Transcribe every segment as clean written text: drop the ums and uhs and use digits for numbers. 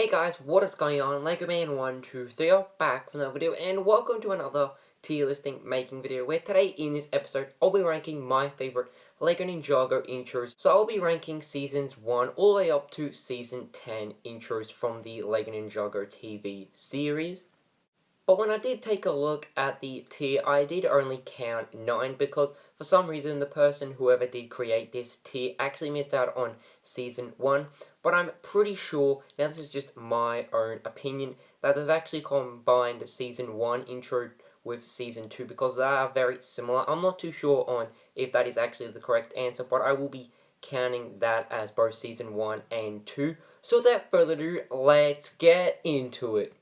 Hey guys, what is going on? Lego Man 123 are back for another video, and welcome to another tier listing making video, where today in this episode I'll be ranking my favorite Lego Ninjago intros. So I'll be ranking seasons 1 all the way up to season 10 intros from the Lego Ninjago TV series. But when I did take a look at the tier, I did only count 9 because for some reason the person whoever did create this tier actually missed out on season 1. But I'm pretty sure, now this is just my own opinion, that they've actually combined season 1 intro with season 2 because they are very similar. I'm not too sure on if that is actually the correct answer, but I will be counting that as both season 1 and 2. So without further ado, let's get into it.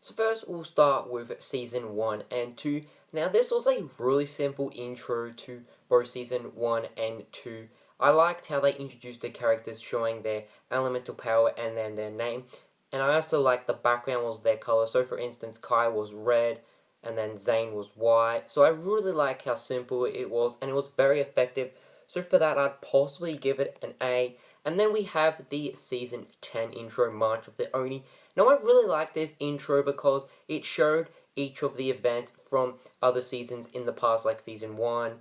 So first we'll start with season 1 and 2. Now this was a really simple intro to both season 1 and 2. I liked how they introduced the characters showing their elemental power and then their name. And I also liked the background was their color. So for instance, Kai was red and then Zane was white. So I really like how simple it was and it was very effective. So for that I'd possibly give it an A. And then we have the season 10 intro, March of the Oni. Now I really like this intro because it showed each of the events from other seasons in the past, like season 1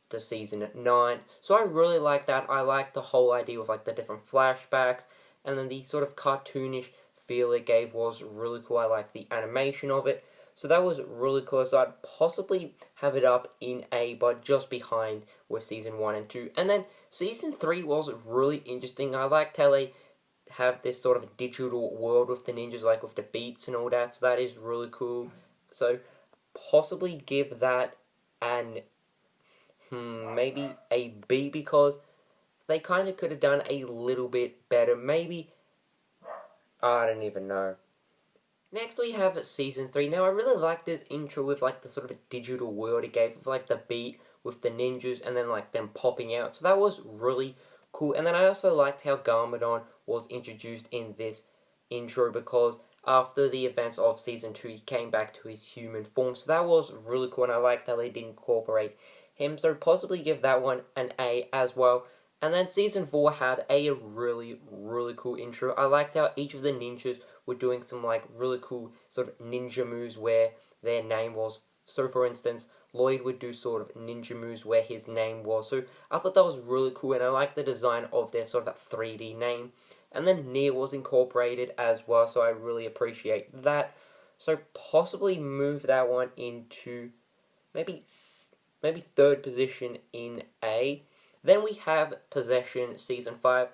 to season 9. So I really like that. I like the whole idea with like the different flashbacks, and then the sort of cartoonish feel it gave was really cool. I like the animation of it. So that was really cool. So I'd possibly have it up in A, but just behind with season 1 and 2. And then season 3 was really interesting. I liked how they have this sort of digital world with the ninjas, like with the beats and all that. So that is really cool. So possibly give that an maybe a B, because they kind of could have done a little bit better. Maybe, I don't even know. Next we have season 3. Now I really like this intro with like the sort of digital world it gave, with like the beat with the ninjas and then like them popping out. So that was really cool. And then I also liked how Garmadon was introduced in this intro, because after the events of season 2 he came back to his human form. So that was really cool, and I liked how they did incorporate him. So possibly give that one an A as well. And then season 4 had a really cool intro. I liked how each of the ninjas were doing some like really cool sort of ninja moves where their name was. So for instance, Lloyd would do sort of ninja moves where his name was. So I thought that was really cool, and I liked the design of their sort of 3D name. And then Nia was incorporated as well, so I really appreciate that. So possibly move that one into maybe third position in A. Then we have Possession Season 5.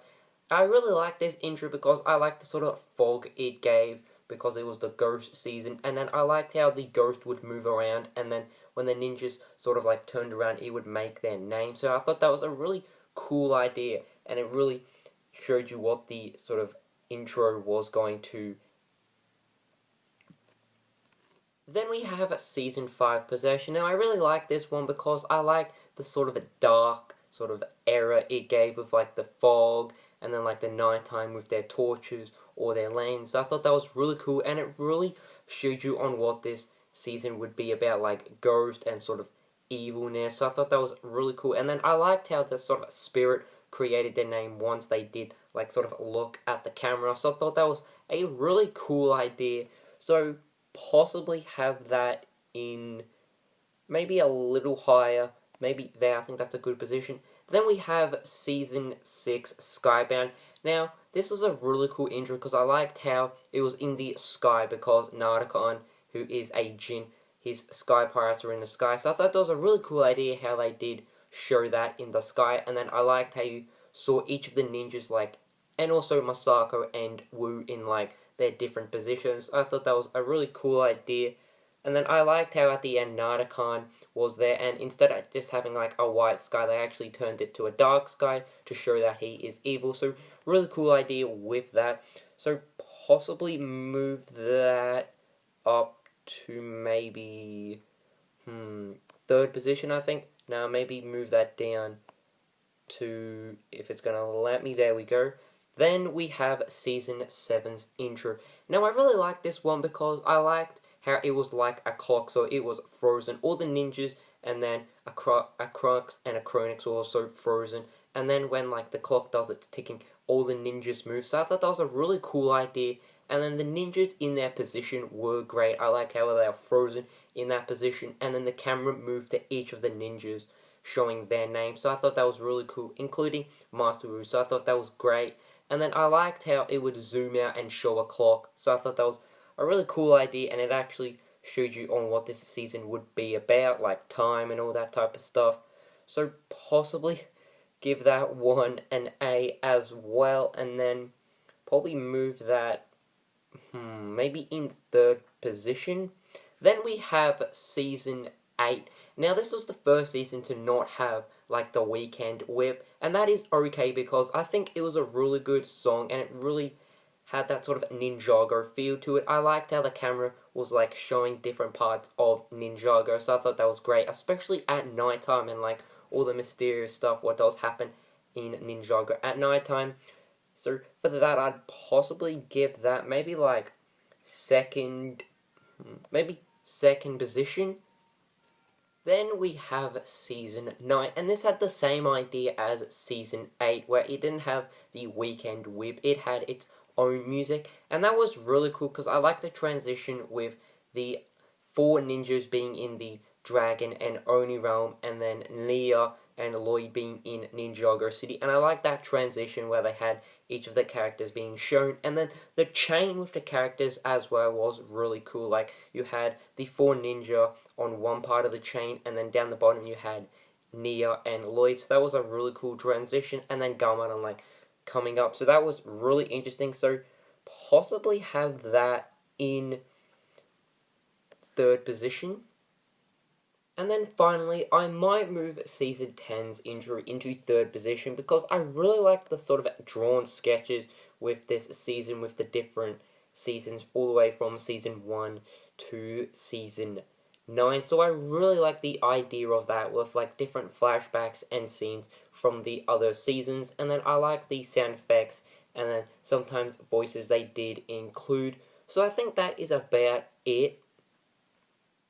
I really like this intro because I like the sort of fog it gave, because it was the ghost season. And then I liked how the ghost would move around, and then when the ninjas sort of like turned around, it would make their name. So I thought that was a really cool idea, and it really showed you what the sort of intro was going to. Then we have Season 5 Possession. Now I really like this one because I like the sort of a dark sort of era it gave with like the fog and then like the nighttime with their torches or their lanes. So I thought that was really cool, and it really showed you on what this season would be about, like ghost and sort of evilness. So I thought that was really cool. And then I liked how the sort of spirit created their name once they did like sort of look at the camera. So I thought that was a really cool idea. So possibly have that in maybe a little higher, maybe there. I think that's a good position. Then we have Season 6 Skybound. Now this was a really cool intro because I liked how it was in the sky, because Narcon, who is a Jinn, his sky pirates are in the sky. So I thought that was a really cool idea how they did show that in the sky. And then I liked how you saw each of the ninjas, like, and also Masako and Wu in like their different positions. I thought that was a really cool idea. And then I liked how at the end Narcon was there, and instead of just having like a white sky, they actually turned it to a dark sky to show that he is evil. So really cool idea with that. So possibly move that up to maybe third position, I think. Now maybe move that down to, if it's going to let me, there we go. Then we have Season 7's intro. Now I really like this one because I liked how it was like a clock, so it was frozen. All the ninjas and then a Crux and a Chronix were also frozen, and then when like the clock does its ticking, all the ninjas move. So I thought that was a really cool idea. And then the ninjas in their position were great. I like how they are frozen in that position, and then the camera moved to each of the ninjas, showing their name. So I thought that was really cool, including Master Wu. So I thought that was great. And then I liked how it would zoom out and show a clock. So I thought that was a really cool idea, and it actually showed you on what this season would be about, like time and all that type of stuff. So possibly give that one an A as well, and then probably move that maybe in third position. Then we have season 8. Now this was the first season to not have like the weekend whip, and that is okay because I think it was a really good song and it really had that sort of Ninjago feel to it. I liked how the camera was like showing different parts of Ninjago, so I thought that was great, especially at nighttime and like all the mysterious stuff what does happen in Ninjago at nighttime. So for that, I'd possibly give that maybe like second position. Then we have season 9, and this had the same idea as season 8, where it didn't have the weekend whip, it had its own music, and that was really cool because I like the transition with the 4 ninjas being in the Dragon and Oni realm, and then Nia and Lloyd being in Ninjago City, and I like that transition where they had each of the characters being shown, and then the chain with the characters as well was really cool. Like, you had the 4 ninja on one part of the chain, and then down the bottom you had Nia and Lloyd, so that was a really cool transition, and then Gamadon, like, coming up, so that was really interesting. So possibly have that in third position. And then finally, I might move Season 10's intro into third position because I really liked the sort of drawn sketches with this season, with the different seasons all the way from Season 1 to Season 9. So I really like the idea of that with like different flashbacks and scenes from the other seasons. And then I like the sound effects and then sometimes voices they did include. So I think that is about it.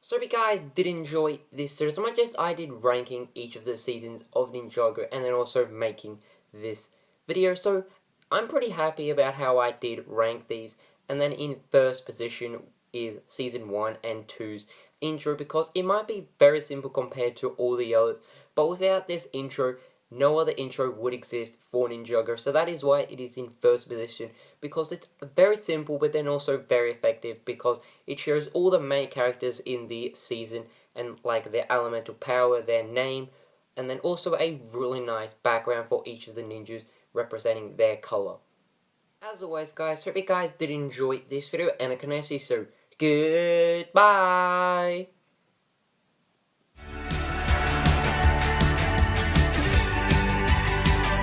So if you guys did enjoy this series, I did ranking each of the seasons of Ninjago and then also making this video. So I'm pretty happy about how I did rank these. And then in first position is Season 1 and 2's intro, because it might be very simple compared to all the others, but without this intro, no other intro would exist for Ninjago, so that is why it is in first position, because it's very simple but then also very effective, because it shows all the main characters in the season and like their elemental power, their name, and then also a really nice background for each of the ninjas representing their color. As always guys, hope you guys did enjoy this video, and I can see so goodbye.